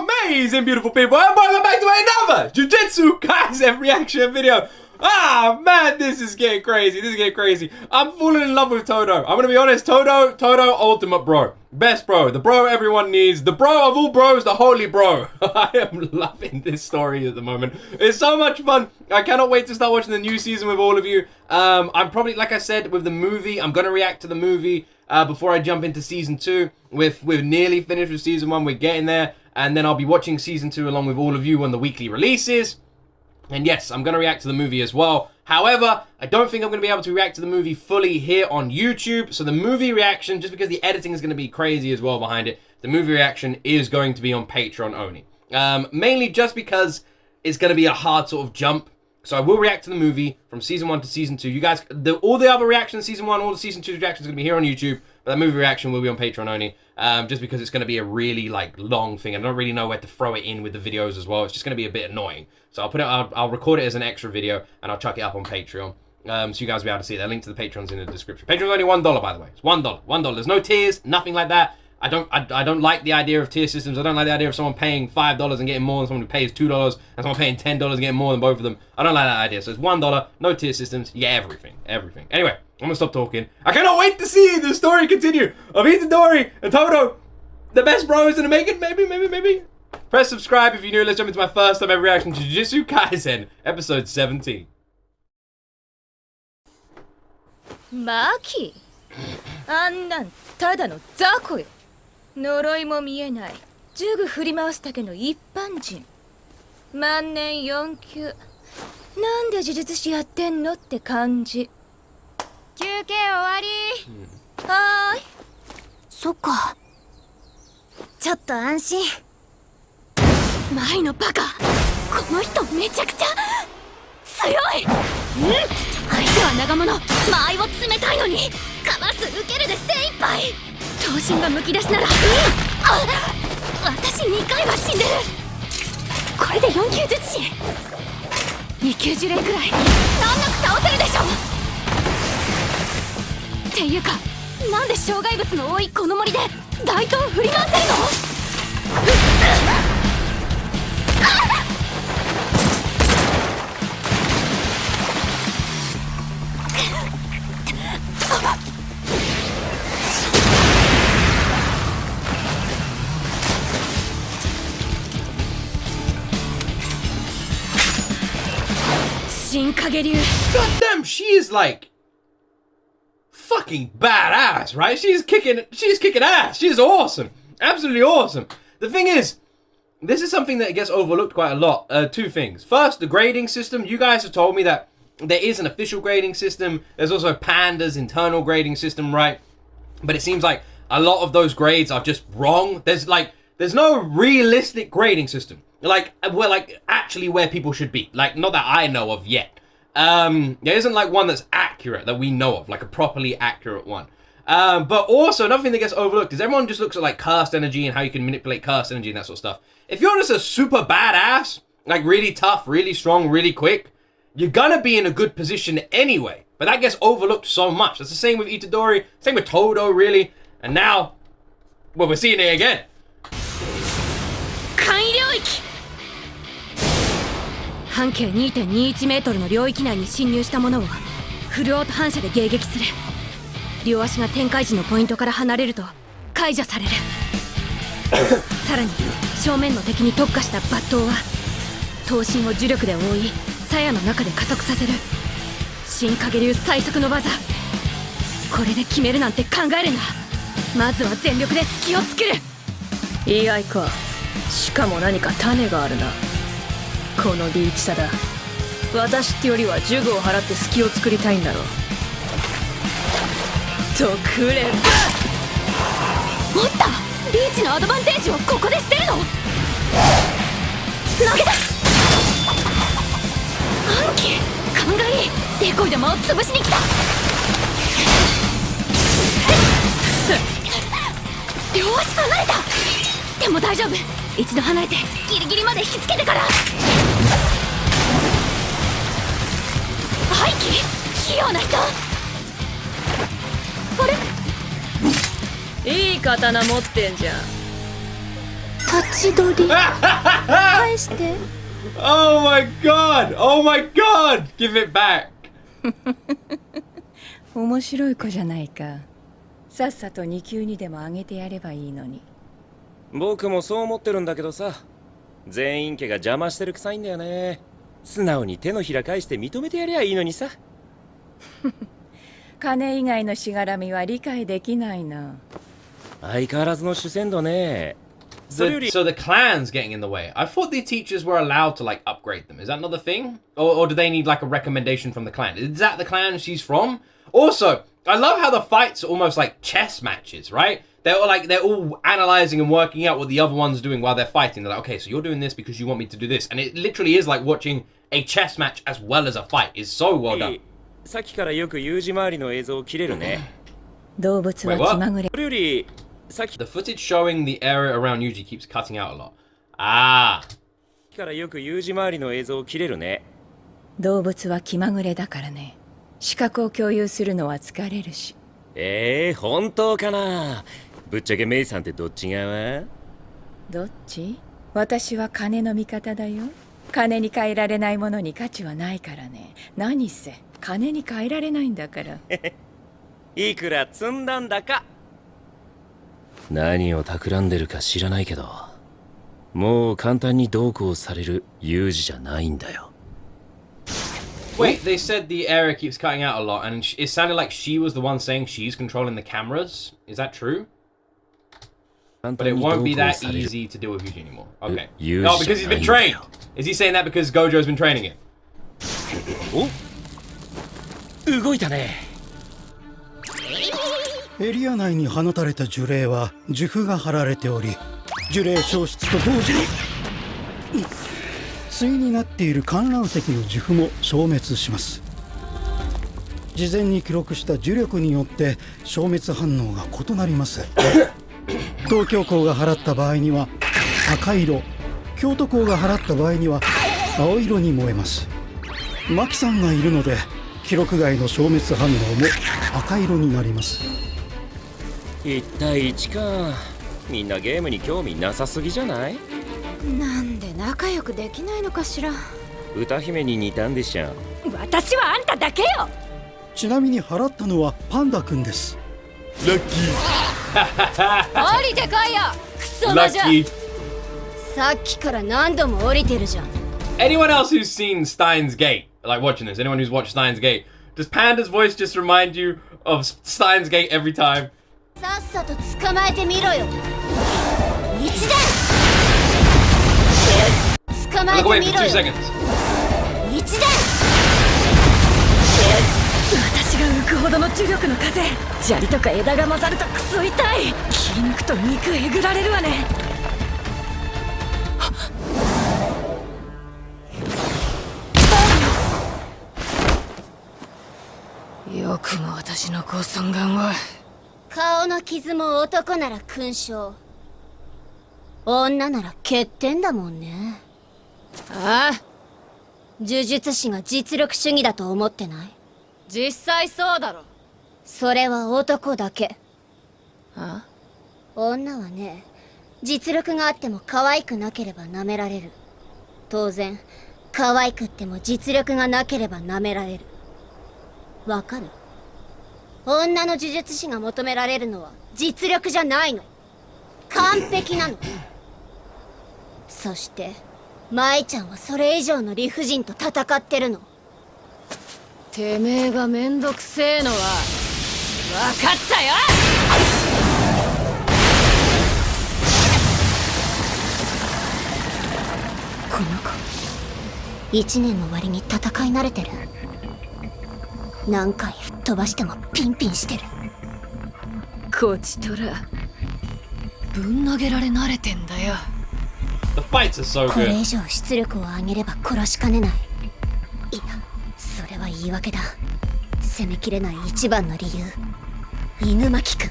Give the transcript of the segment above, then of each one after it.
Amazing, beautiful people, and welcome back to another Jujutsu Kaisen reaction video. Ah, man, this is getting crazy. This is getting crazy. I'm falling in love with Todo. I'm gonna be honest, Todo, ultimate bro. Best bro. The bro everyone needs. The bro of all bros, the holy bro. I am loving this story at the moment. It's so much fun. I cannot wait to start watching the new season with all of you. I'm probably, like I said, with the movie, I'm gonna react to the movie before I jump into season 2. We're nearly finished with season 1. We're getting there. And then I'll be watching season 2 along with all of you when the weekly releases. And yes, I'm going to react to the movie as well. However, I don't think I'm going to be able to react to the movie fully here on YouTube. So the movie reaction, just because the editing is going to be crazy as well behind it, the movie reaction is going to be on Patreon only. Mainly just because it's going to be a hard sort of jump. So I will react to the movie from season 1 to season 2. You guys, all the other reactions, season 1, all the season 2 reactions are going to be here on YouTube. But that movie reaction will be on Patreon only. Just because it's going to be a really long thing. I don't really know where to throw it in with the videos as well. It's just going to be a bit annoying. So I'll record it as an extra video and I'll chuck it up on Patreon. So you guys will be able to see it. The link to the Patreon's in the description. Patreon's only $1, by the way. It's $1. $1. There's no tiers, nothing like that. I don't like the idea of tier systems. I don't like the idea of someone paying $5 and getting more than someone who pays $2 and someone paying $10 and getting more than both of them. I don't like that idea. So it's $1, no tier systems. You get everything. Everything. Anyway, I'm gonna stop talking. I cannot wait to see the story continue of Itadori and Todo, the best bros in the making. Maybe. Press subscribe if you're new. Let's jump into my first time ever reaction to Jujutsu Kaisen, episode 17. Maki? あんなんただの雑魚よ。呪いも見えない呪具振り回すだけの一般人。万年4級。なんで呪術師やってんのって感じ。休憩終わり。はーい。そっか。ちょっと安心。前のバカ。この人めちゃくちゃ強い。相手は長物。間合いを冷たいのにかわす受けるで精一杯。頭身がむき出しなら私2回は死んでる。これで4級術師2級呪霊くらい難なく倒せるでしょ。っていうかなんで障害物の多いこの森で大刀振り回せるの。新影流 God damn, she is like fucking badass, right? She's kicking ass. She is awesome. Absolutely awesome. The thing is, this is something that gets overlooked quite a lot. Two things. First, the grading system. You guys have told me that there is an official grading system. There's also Panda's internal grading system, right? But it seems like a lot of those grades are just wrong. There's no realistic grading system. Actually where people should be. Like, not that I know of yet. There isn't like one that's accurate that we know of, like a properly accurate one. But also another thing that gets overlooked is everyone just looks at like cursed energy and how you can manipulate cursed energy and that sort of stuff. If you're just a super badass, like really tough, really strong, really quick, you're gonna be in a good position anyway. But that gets overlooked so much. That's the same with Itadori, same with Todo, really. And now, well, we're seeing it again. 半径 2.21 メートルの領域内に侵入した者をフルオート反射で迎撃する。両足が展開時のポイントから離れると解除される。さらに正面の敵に特化した抜刀は頭身を呪力で覆い鞘の中で加速させる新影流最速の技。これで決めるなんて考えるな。まずは全力で隙を作る。意外か。しかも何か種があるな。このリーチさだ。私ってよりは呪具を払って隙を作りたいんだろう。とくればおった。リーチのアドバンテージをここで捨てるの。投げた。暗記勘がいい。デコイで間を潰しに来た。両足離れた。でも大丈夫。一度離れてギリギリまで引きつけてから。廃棄器用な人。あれいい刀持ってんじゃん。立ち取り返して。 Oh my god! Oh my god! Give it back! 面白い子じゃないか。さっさと2級にでも上げてやればいいのに。僕もそう思ってるんだけどさ、全員家が邪魔してるくさいんだよね。素直に手のひら返して認めてやりゃいいのにさ。金以外のしがらみは理解できないな。相変わらずの主戦度ね。So the clan's getting in the way. I thought the teachers were allowed to like upgrade them. Is that not the thing? Or do they need like a recommendation from the clan? Is that the clan she's from? Also, I love how the fights are almost like chess matches, right? They're all analyzing and working out what the other one's doing while they're fighting. They're like, okay, so you're doing this because you want me to do this. And it literally is like watching a chess match as well as a fight. It's so well done. さっきからよく U 字回りの映像を切れるね。動物は気まぐれ。それより The footage showing the area around Yuji keeps cutting out a lot. Ah. からよく U 字回りの映像を切れるね。動物は気まぐれだからね。視覚を共有するのは疲れるし。本当かな。ぶっちゃけメイさんってどっち側？どっち？私は金の味方だよ。金に換えられないものに価値はないからね。何せ金に換えられないんだから。いくら積んだんだか。何を企んでるか知らないけど、もう簡単にどうこうされる有事じゃないんだよ。Wait, they said the area keeps cutting out a lot, and it sounded like she was the one saying she's controlling the cameras. Is that true? But it won't be that easy to deal with Yuji anymore. Okay. No, because he's been trained. Is he saying that because Gojo's been training him? お、動いたね。エリア内に放たれた呪霊は呪符が貼られており、呪霊消失と同時に対になっている観覧席の呪符も消滅します。事前に記録した呪力によって消滅反応が異なります。東京校が払った場合には赤色、京都校が払った場合には青色に燃えます。マキさんがいるので記録外の消滅反応も赤色になります。1対1か。みんなゲームに興味なさすぎじゃない？なんで仲良くできないのかしら。歌姫に似たんでしょ。私はあんただけよ。ちなみに払ったのはパンダくんです。ラッキー。降りてこいよ、クソマジャ。さっきから何度も降りてるじゃん。Anyone else who's seen Steins Gate, like watching this, anyone who's watched Steins Gate, does Panda's voice just remind you of Steins Gate every time? さっさと捕まえてみろよ。一段。捕まえてみろよ。一段。私が浮くほどの重力の風、砂利とか枝が混ざるとクソ痛い。切り抜くと肉えぐられるわね。よくも私の高尊顔を。顔の傷も男なら勲章、女なら欠点だもんね。ああ、呪術師が実力主義だと思ってない？実際そうだろ。それは男だけ。あ？女はね、実力があっても可愛くなければ舐められる。当然可愛くっても実力がなければ舐められる。わかる？女の呪術師が求められるのは実力じゃないの。完璧なの。そして舞ちゃんはそれ以上の理不尽と戦ってるの。てめえがめんどくせえのは分かったよ。この子1年の割に戦い慣れてる。何回吹っ飛ばしてもピンピンしてる。こちとらぶん投げられ慣れてんだよ。The fights are so good. これ以上出力を上げれば殺しかねない。いや、それは言い訳だ。攻めきれない一番の理由、犬巻くん。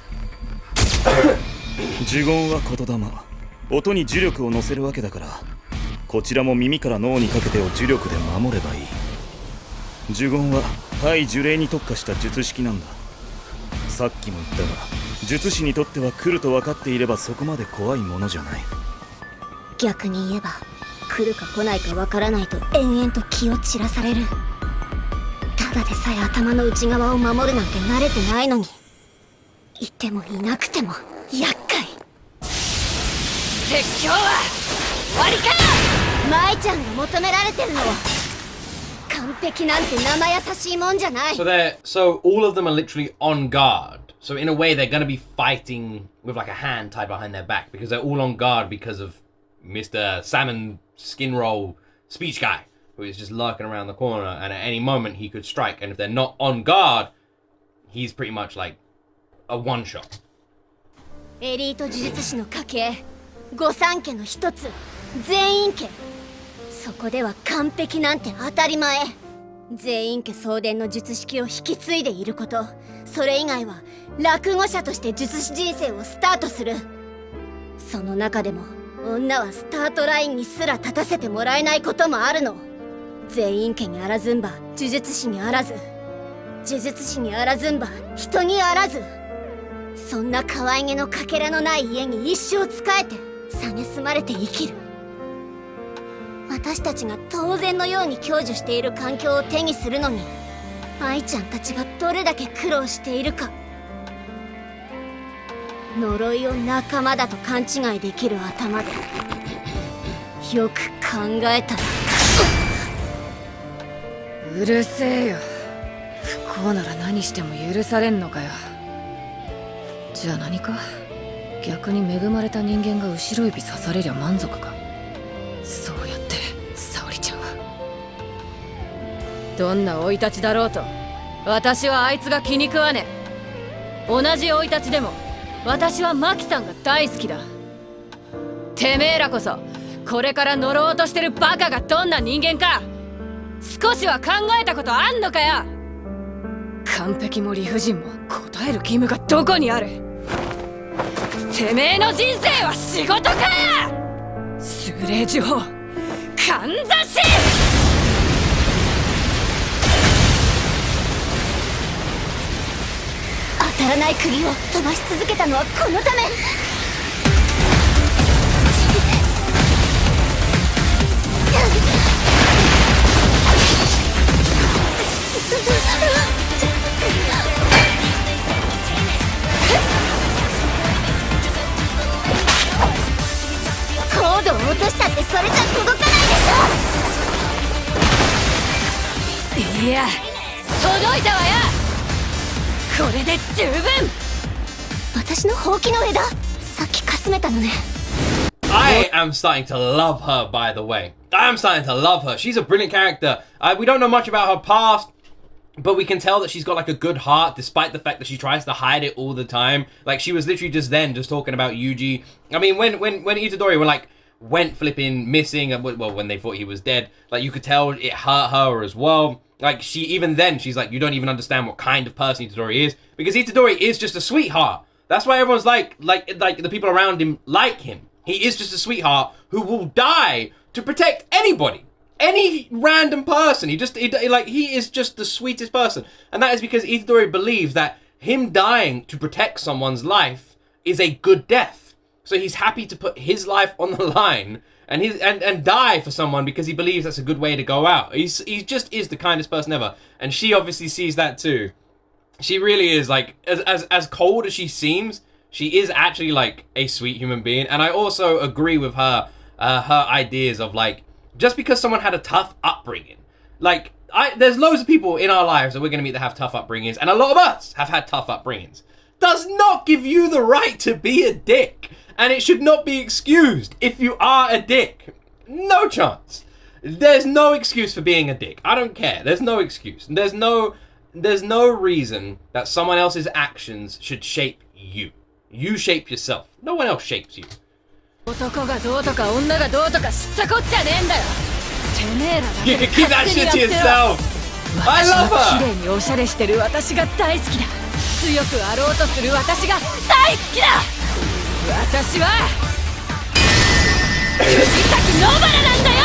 呪言は言霊、音に呪力を乗せるわけだから、こちらも耳から脳にかけてを呪力で守ればいい。呪言は対呪霊に特化した術式なんだ。さっきも言ったが、術師にとっては来ると分かっていればそこまで怖いものじゃない。逆に言えば来るか来ないかわからないと延々と気を散らされる。ただでさえ頭の内側を守るなんて慣れてないのに、いてもいなくても厄介。説教は終わりか。舞ちゃんが求められてるのは完璧なんて生優しいもんじゃない。 So all of them are literally on guard. So in a way, they're gonna be fighting with like a hand tied behind their back because they're all on guard because of Mr. Salmon Skin Roll Speech Guy, who is just lurking around the corner, and at any moment he could strike. And if they're not on guard, he's pretty much like a one shot. エリート呪術師の家系、御三家の一つ、全員家。そこでは完璧なんて当たり前。全員家送電の術式を引き継いでいること、それ以外は落語者として術師人生をスタートする。その中でも女はスタートラインにすら立たせてもらえないこともあるの。全員家にあらずんば呪術師にあらず、呪術師にあらずんば人にあらず、そんな可愛げのかけらのない家に一生仕えて蔑まれて生きる。私たちが当然のように享受している環境を手にするのに、舞ちゃんたちがどれだけ苦労しているか。呪いを仲間だと勘違いできる頭でよく考えたら。うるせえよ。不幸なら何しても許されんのかよ。じゃあ何か、逆に恵まれた人間が後ろ指刺されりゃ満足か。そうやって沙織ちゃんはどんな生い立ちだろうと、私はあいつが気に食わねえ。同じ生い立ちでも私はマキさんが大好きだ。てめえらこそこれから呪おうとしてるバカがどんな人間か少しは考えたことあんのかよ。完璧も理不尽も答える義務がどこにある。てめえの人生は仕事か。数霊呪法かんざし。当たらない釘を飛ばし続けたのはこのため。コードを落としたってそれじゃ届かないでしょ。いや、届いたわよ。これで十分。私のほうきの枝、さっきかすめたのね。I am starting to love her, by the way. I am starting to love her. She's a brilliant character. We don't know much about her past, but we can tell that she's got like a good heart, despite the fact that she tries to hide it all the time. Like, she was literally just talking about Yuji. I mean, when Itadori went flipping missing, well, when they thought he was dead, like, you could tell it hurt her as well. Like, she's like, you don't even understand what kind of person Itadori is, because Itadori is just a sweetheart. That's why everyone's like the people around him like him. He is just a sweetheart who will die to protect anybody, any random person. He is just the sweetest person, and that is because Itadori believes that him dying to protect someone's life is a good death. So he's happy to put his life on the line and die for someone because he believes that's a good way to go out. He just is the kindest person ever, and she obviously sees that too. She really is, like, as cold as she seems, she is actually like a sweet human being. And I also agree with her ideas of, like, just because someone had a tough upbringing, like, there's loads of people in our lives that we're going to meet that have tough upbringings, and a lot of us have had tough upbringings, does not give you the right to be a dick. And it should not be excused if you are a dick. No chance. There's no excuse for being a dick. I don't care. There's no excuse. There's no reason that someone else's actions should shape you. You shape yourself. No one else shapes you. 男がどうとか女がどうとか知ったこっちゃねえんだよ。てめえらだけ You で can keep that 勝手に shit や to ってろ。 yourself. I 私 love は綺 her. 麗におしゃれしてる私が大好きだ。強くあろうとする私が大好きだ。私は藤崎野原なんだよ。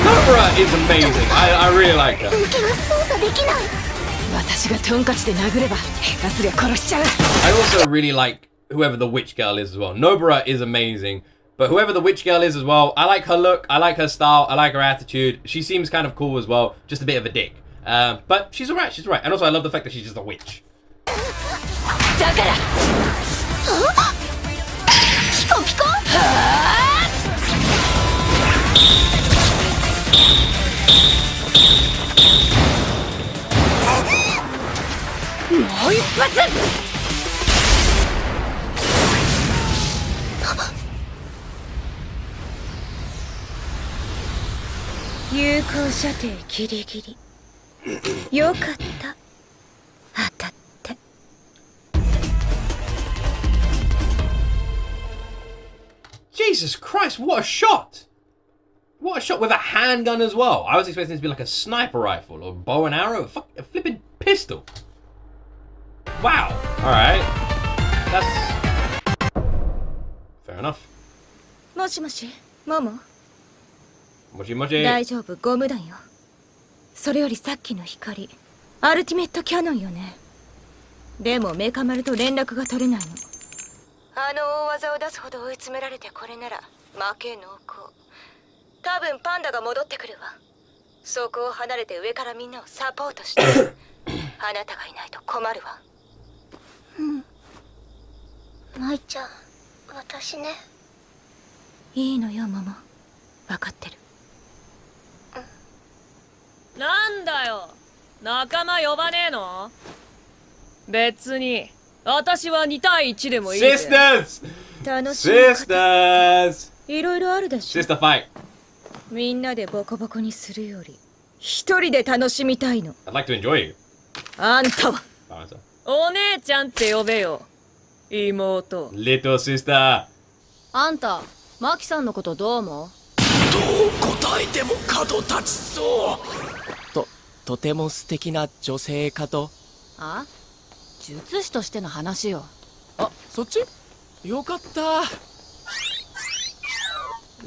Nobara is amazing. I really like her. 武器は操作できない。私がトンカチで殴れば下手すりゃ殺しちゃう。 I also really like whoever the witch girl is as well. Nobara is amazing. But whoever the witch girl is as well, I like her look, I like her style, I like her attitude. She seems kind of cool as well, just a bit of a dick. But she's alright, she's alright. And also I love the fact that she's just a witch. だからピコピコもう一発有効射程ギリギリよかった当たって Jesus Christ, what a shot! What a shot with a handgun as well. I was expecting it to be like a sniper rifle or bow and arrow. Fuck, a flipping pistol. Wow. Alright. That's... fair enough. もしもしモモ Mochi mochi. 大丈夫ゴム弾よそれよりさっきの光アルティメットキャノンよねでもメカ丸と連絡が取れないのあの大技を出すほど追い詰められてこれなら負け濃厚多分パンダが戻ってくるわそこを離れて上からみんなをサポートしてあなたがいないと困るわ舞ちゃん私ねいいのよモモ分かってるなんだよ仲間呼ばねえの別に私は2対1でもいいぜ Sisters! 楽しみ方 Sisters! いろいろあるでしょ Sister fight. みんなでボコボコにするより一人で楽しみたいの I'd like to enjoy you. あんたは Bye, sir. お姉ちゃんって呼べよ妹 Little sister. あんたマキさんのことどう思う答えても角立ちそうとても素敵な女性かとあ術師としての話よあそっちよかった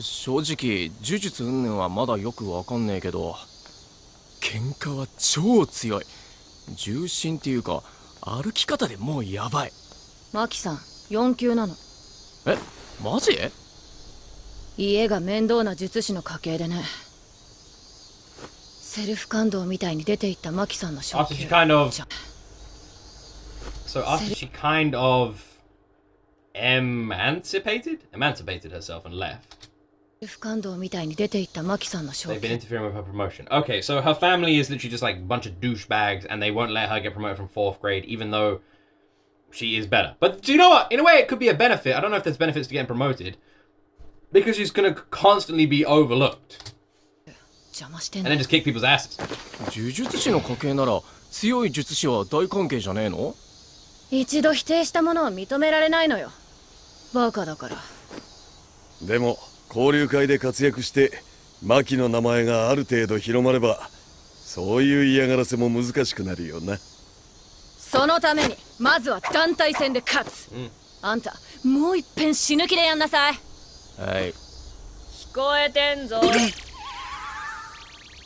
正直呪術云々はまだよくわかんねえけど喧嘩は超強い重心っていうか歩き方でもうやばいマキさん4級なのえマジ家が面倒な術師の家系でねセルフ感動みたいに出ていったマキさんの昇 After 級 she kind of... じゃ So after she kind of... emancipated herself and left. セルフ感動みたいに出ていったマキさんの昇 They've 級 been interfering with her promotion. Okay, so her family is literally just like a bunch of douchebags and they won't let her get promoted from 4th grade even though she is better. But do you know what? In a way, it could be a benefit. I don't know if there's benefits to getting promoted because she's going to constantly be overlooked 邪魔してん and の then just kick people's asses. 呪術師の家系なら強い術師は大関係じゃねえの一度否定したものは認められないのよバカだからでも交流会で活躍してマキの名前がある程度広まればそういう嫌がらせも難しくなるよなそのためにまずは団体戦で勝つ、あんたもう一遍死ぬ気でやんなさいはい聞こえてんぞっ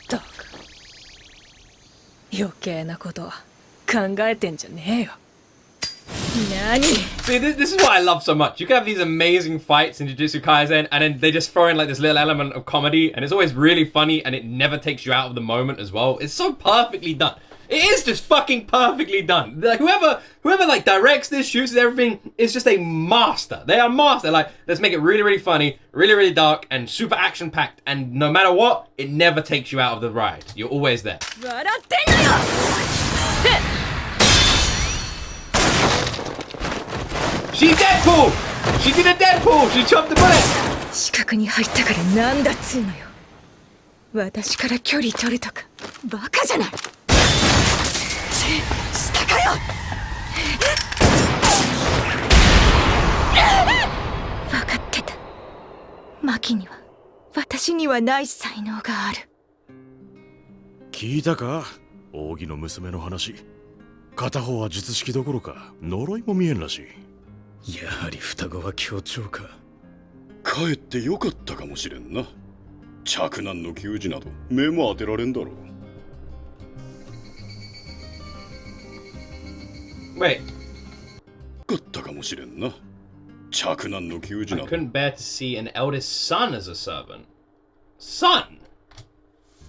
たく余計なことは考えてんじゃねえよ何 See, this is what I love so much. You can have these amazing fights in Jujutsu Kaisen, and then they just throw in like this little element of comedy, and it's always really funny, and it never takes you out of the moment as well. It's so perfectly done. It is just fucking perfectly done. Like whoever like directs this, shoots everything, is just a master. They are master. Like let's make it really, really funny, really, really dark, and super action packed. And no matter what, it never takes you out of the ride. You're always there. 笑ってんのよ She Deadpool. She did a Deadpool. She chopped the bullet. 近くに入ったからなんだっつうのよ私から距離取るとかバカじゃない下かよ分かってたマキには私にはない才能がある聞いたか扇の娘の話片方は術式どころか呪いも見えんらしいやはり双子は強調か帰ってよかったかもしれんな嫡男の給仕など目も当てられんだろう Wait. よかったかもしれんな嫡男の給仕 I など couldn't bear to see an eldest son as a servant. Son?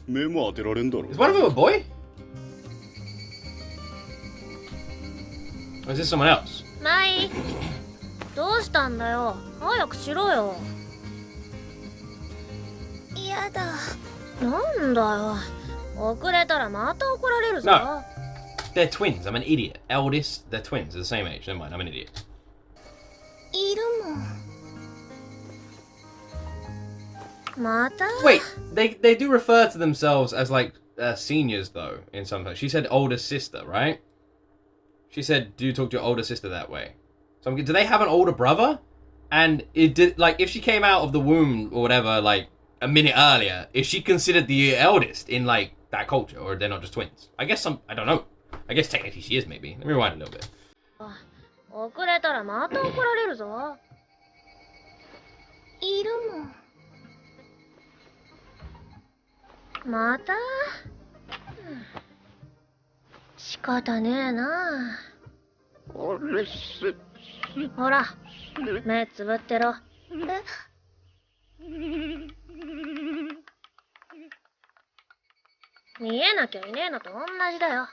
目も当てられんだろ Is one of them a boy? Or is this someone else? マイどうしたんだよ。早くしろよ。やだ。なんだよ。遅れたらまた怒られるぞ。 No. They're twins. I'm an idiot. Eldest, they're twins. They're the same age. Never mind, I'm an idiot. いるもん。また Wait, they do refer to themselves as like seniors though in some place. She said older sister, right? She said, "Do you talk to your older sister that way?" So do they have an older brother? And it did like if she came out of the womb or whatever like a minute earlier, is she considered the eldest in like that culture, or they're not just twins? I guess I don't know. I guess technically she is maybe. Let me rewind a little bit. 遅れたらまた怒られるぞ。いるもん。また、仕方ねえな。ほら、目つぶってろ。見えなきゃいねえのと同じだよ。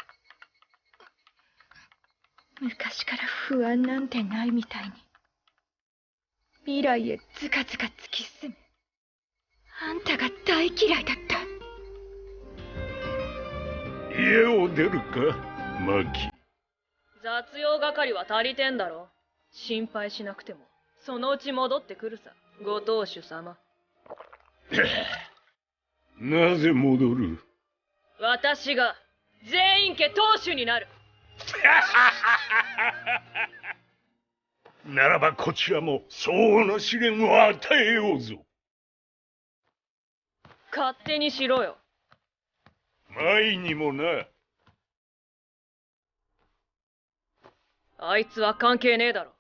昔から不安なんてないみたいに未来へズカズカ突き進む。あんたが大嫌いだった。家を出るかマキ。雑用係は足りてんだろ。心配しなくてもそのうち戻ってくるさ、ご当主様。なぜ戻る？私が全員家当主になる。ならばこちらも相応の試練を与えようぞ。勝手にしろよ。前にもな。あいつは関係ねえだろ。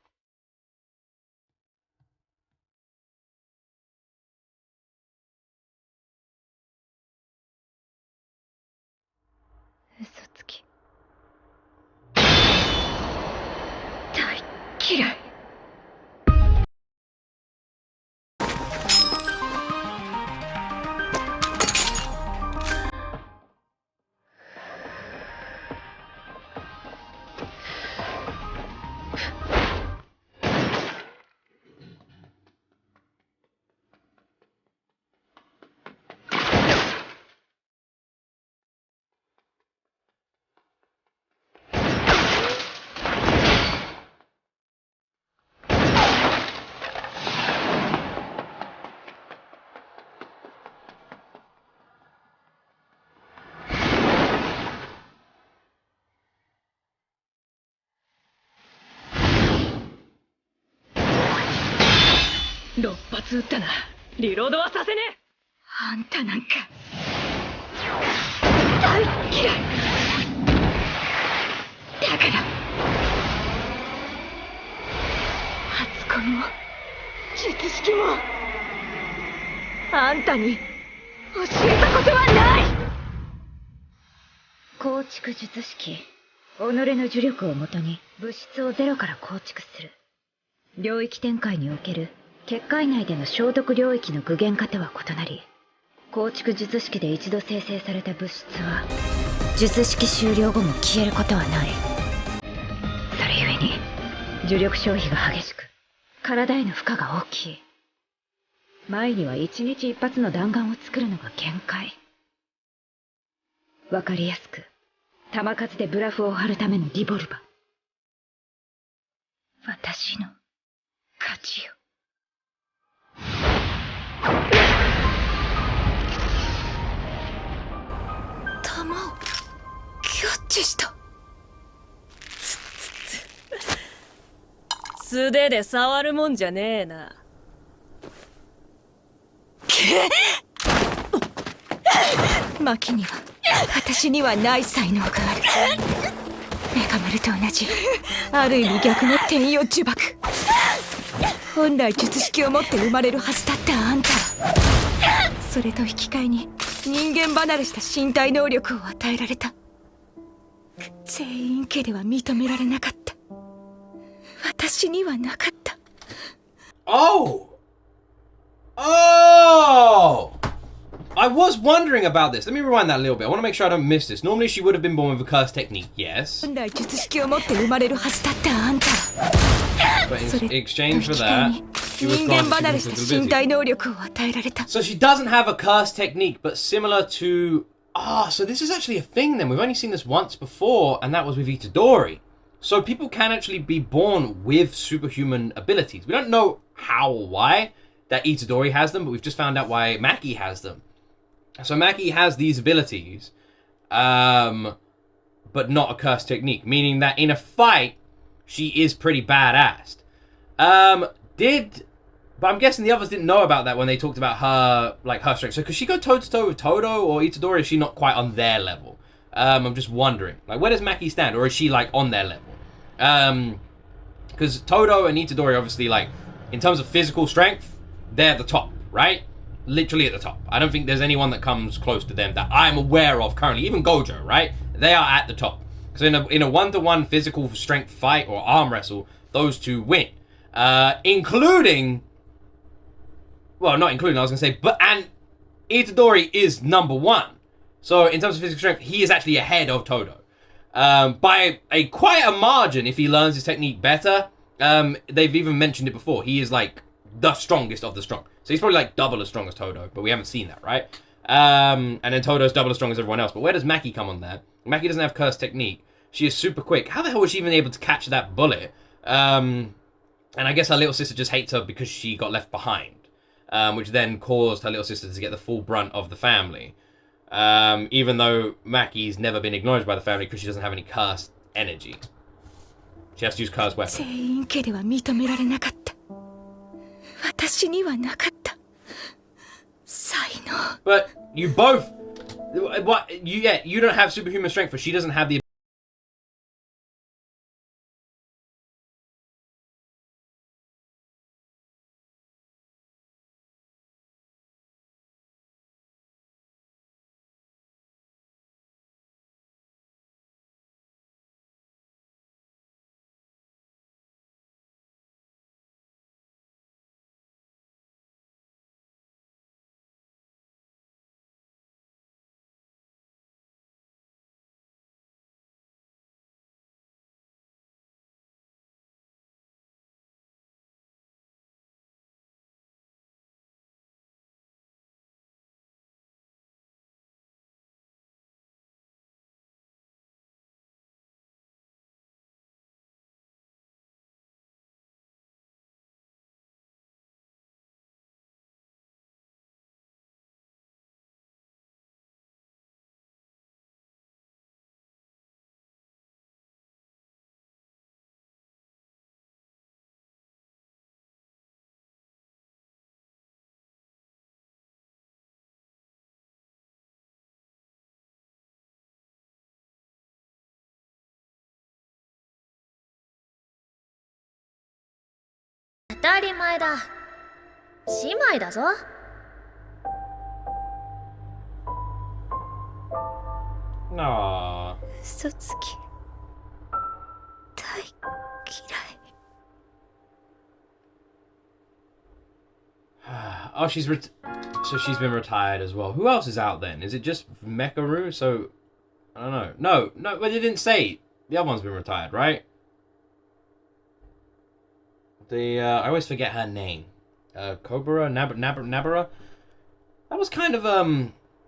嘘つき。大嫌い。6発撃ったな。リロードはさせねえ。あんたなんか大嫌いだから。初恋も術式もあんたに教えたことはない。構築術式、己の呪力をもとに物質をゼロから構築する。領域展開における結界内での消毒領域の具現化とは異なり、構築術式で一度生成された物質は術式終了後も消えることはない。それゆえに呪力消費が激しく、体への負荷が大きい。前には1日1発の弾丸を作るのが限界。わかりやすく弾数でブラフを張るためのリボルバー。私の勝ちよ。弾をキャッチした。素手で触るもんじゃねえな。マキには私にはない才能がある。メカ丸と同じ、ある意味逆の天与呪縛。本来術式を持って生まれるはずだったあんた、それと引き換えに人間離れした身体能力を与えられた。全員家では認められなかった。私にはなかった。Oh! Oh! I was wondering about this. Let me rewind that a little bit. I want to make sure I don't miss this. Normally she would have been born with a cursed technique, yes. But in exchange for that, she was granted superphysical ability. So she doesn't have a cursed technique, but similar to... so this is actually a thing then. We've only seen this once before, and that was with Itadori. So people can actually be born with superhuman abilities. We don't know how or why that Itadori has them, but we've just found out why Maki has them. So Maki has these abilities, but not a cursed technique, meaning that in a fight, she is pretty badass. But I'm guessing the others didn't know about that when they talked about her, like, her strength. So could she go toe-to-toe with Todo or Itadori, or is she not quite on their level? I'm just wondering. Like, where does Maki stand? Or is she, like, on their level? Because Todo and Itadori, obviously, like, in terms of physical strength, they're at the top, right? Literally at the top. I don't think there's anyone that comes close to them that I'm aware of currently. Even Gojo, right? They are at the top. So in a one-to-one physical strength fight or arm wrestle, those two win. Including... Well, not including, I was going to say... And Itadori is number one. So in terms of physical strength, he is actually ahead of Todo. By quite a margin if he learns his technique better. They've even mentioned it before. He is like the strongest of the strong. So he's probably like double as strong as Todo, but we haven't seen that, right? And then Todo's double as strong as everyone else. But where does Maki come on there? Maki doesn't have cursed technique. She is super quick. How the hell was she even able to catch that bullet? And I guess her little sister just hates her because she got left behind. Which then caused her little sister to get the full brunt of the family. Even though Maki's never been acknowledged by the family because she doesn't have any cursed energy. She has to use cursed weapons. But you both... you don't have superhuman strength, but she doesn't have the... Aww. Oh, so she's been retired as well. Who else is out then? Is it just Mekaru? So, I don't know. No, but they didn't say. The other one's been retired, right? I always forget her name. Kobara? Nabara? That was kind of,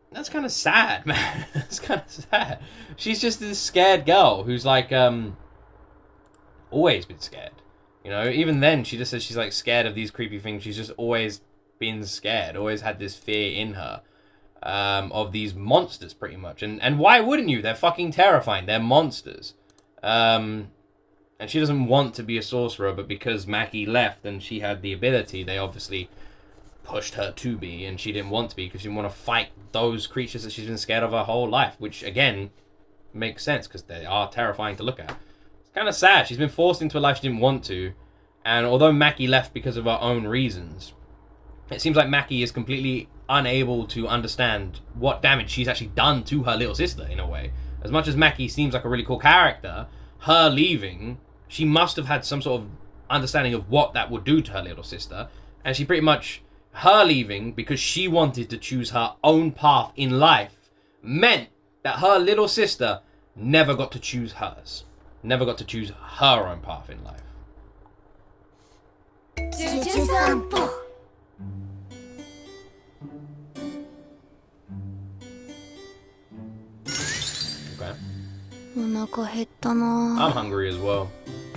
that's kind of sad, man. That's kind of sad. She's just this scared girl who's like, always been scared. You know, even then, she just says she's like scared of these creepy things. She's just always been scared, always had this fear in her, of these monsters, pretty much. And why wouldn't you? They're fucking terrifying. They're monsters. And she doesn't want to be a sorcerer, but because Maki left and she had the ability, they obviously pushed her to be, and she didn't want to be because she didn't want to fight those creatures that she's been scared of her whole life, which, again, makes sense because they are terrifying to look at. It's kind of sad. She's been forced into a life she didn't want to, and although Maki left because of her own reasons, it seems like Maki is completely unable to understand what damage she's actually done to her little sister, in a way. As much as Maki seems like a really cool character, her leaving, she must have had some sort of understanding of what that would do to her little sister. And she pretty much, her leaving because she wanted to choose her own path in life meant that her little sister never got to choose hers. Never got to choose her own path in life. Okay. お腹減ったな。 I'm hungry as well.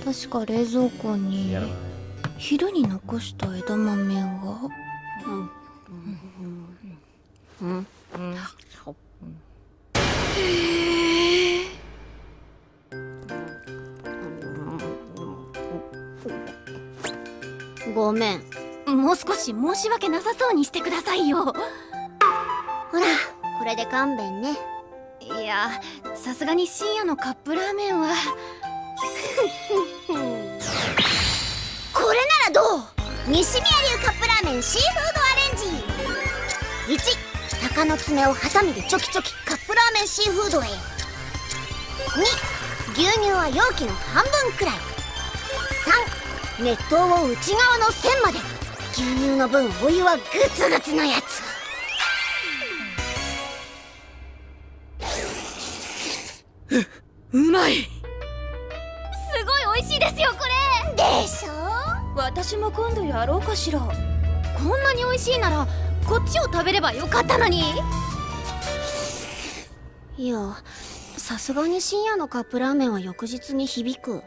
確か冷蔵庫に Yeah. 昼に残した枝豆が。ごめん。もう少し申し訳なさそうにしてくださいよ。ほら、これで勘弁ね。いや、さすがに深夜のカップラーメンは。これならどう？西宮流カップラーメンシーフードアレンジ。1、鷹の爪をハサミでチョキチョキカップラーメンシーフードへ。2、牛乳は容器の半分くらい。3、熱湯を内側の線まで。牛乳の分お湯はグツグツのやつ。うまい。すごい美味しいですよこれ。でしょ。私も今度やろうかしら。こんなに美味しいならこっちを食べればよかったのに。いや、さすがに深夜のカップラーメンは翌日に響く。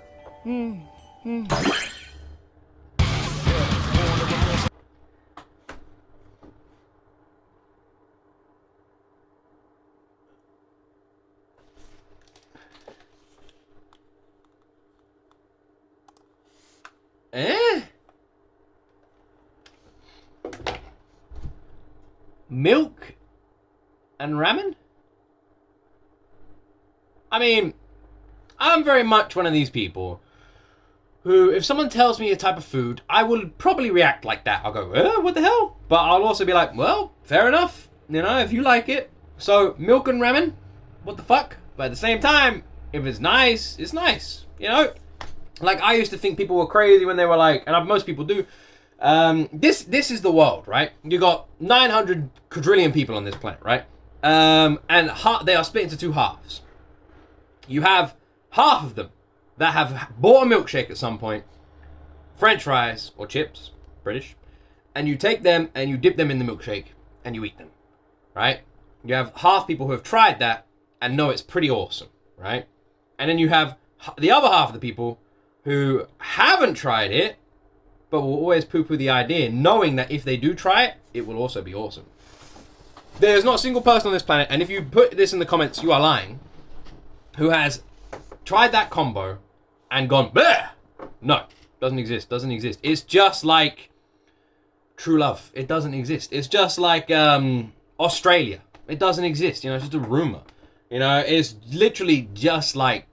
うんうん。Milk and ramen? I mean, I'm very much one of these people who, if someone tells me a type of food, I will probably react like that. I'll go, what the hell? But I'll also be like, well, fair enough. You know, if you like it. So, milk and ramen? What the fuck? But at the same time, if it's nice, it's nice. You know? Like, I used to think people were crazy when they were like, and most people do, this is the world, right? You got 900 quadrillion people on this planet, right? And they are split into two halves. You have half of them that have bought a milkshake at some point, French fries or chips, British, and you take them and you dip them in the milkshake and you eat them, right? You have half people who have tried that and know it's pretty awesome, right? And then you have the other half of the people who haven't tried it, but will always poo-poo the idea, knowing that if they do try it, it will also be awesome. There's not a single person on this planet, and if you put this in the comments, you are lying, who has tried that combo and gone, bleh! No, doesn't exist. It's just like true love. It doesn't exist. It's just like Australia. It doesn't exist. You know, it's just a rumor. You know, it's literally just like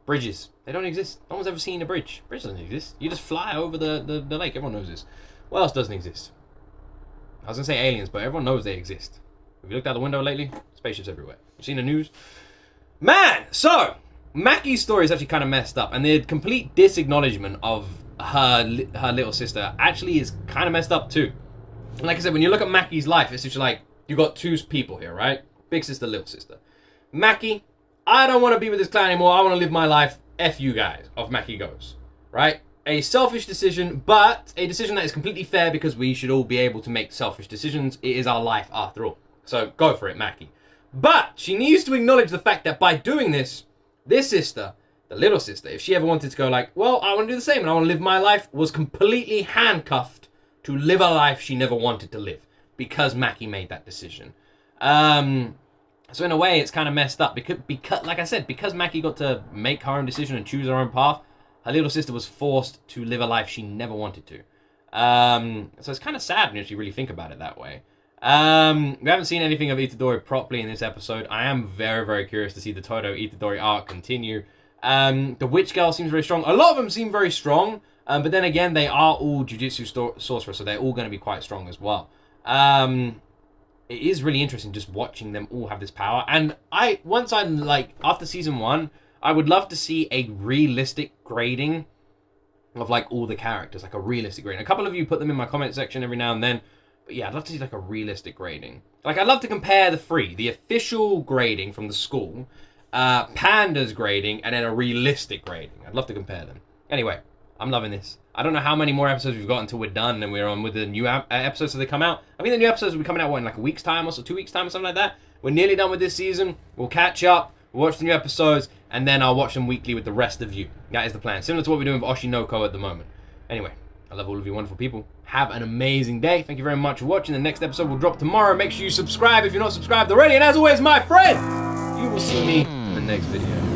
bridges. They don't exist. No one's ever seen a bridge. Bridge doesn't exist. You just fly over the lake. Everyone knows this. What else doesn't exist? I was going to say aliens, but everyone knows they exist. Have you looked out the window lately? Spaceships everywhere. You seen the news? Man! So, Maki's story is actually kind of messed up. And the complete disacknowledgement of her little sister actually is kind of messed up too. And like I said, when you look at Maki's life, it's just like, you got two people here, right? Big sister, little sister. Maki, I don't want to be with this clan anymore. I want to live my life. F you guys. Off Maki goes. Right? A selfish decision, but a decision that is completely fair because we should all be able to make selfish decisions. It is our life after all. So go for it, Maki. But she needs to acknowledge the fact that by doing this, this sister, the little sister, if she ever wanted to go like, well, I want to do the same and I want to live my life, was completely handcuffed to live a life she never wanted to live because Maki made that decision. So in a way, it's kind of messed up because, like I said, because Maki got to make her own decision and choose her own path, her little sister was forced to live a life she never wanted to. So it's kind of sad when you really think about it that way. We haven't seen anything of Itadori properly in this episode. I am very, very curious to see the Todo Itadori arc continue. The Witch Girl seems very strong. A lot of them seem very strong, but then again, they are all Jujutsu sorcerers, so they're all going to be quite strong as well. It is really interesting just watching them all have this power. And after season 1, I would love to see a realistic grading of like all the characters, like a realistic grading. A couple of you put them in my comment section every now and then, but yeah, I'd love to see like a realistic grading. Like I'd love to compare the official grading from the school, Panda's grading, and then a realistic grading. I'd love to compare them. Anyway, I'm loving this. I don't know how many more episodes we've got until we're done and we're on with the new episodes as they come out. I think the new episodes will be coming out, what, in like a week's time or so, 2 weeks' time or something like that. We're nearly done with this season. We'll catch up, we'll watch the new episodes, and then I'll watch them weekly with the rest of you. That is the plan. Similar to what we're doing with Oshinoko at the moment. Anyway, I love all of you wonderful people. Have an amazing day. Thank you very much for watching. The next episode will drop tomorrow. Make sure you subscribe if you're not subscribed already. And as always, my friend, you will see me in the next video.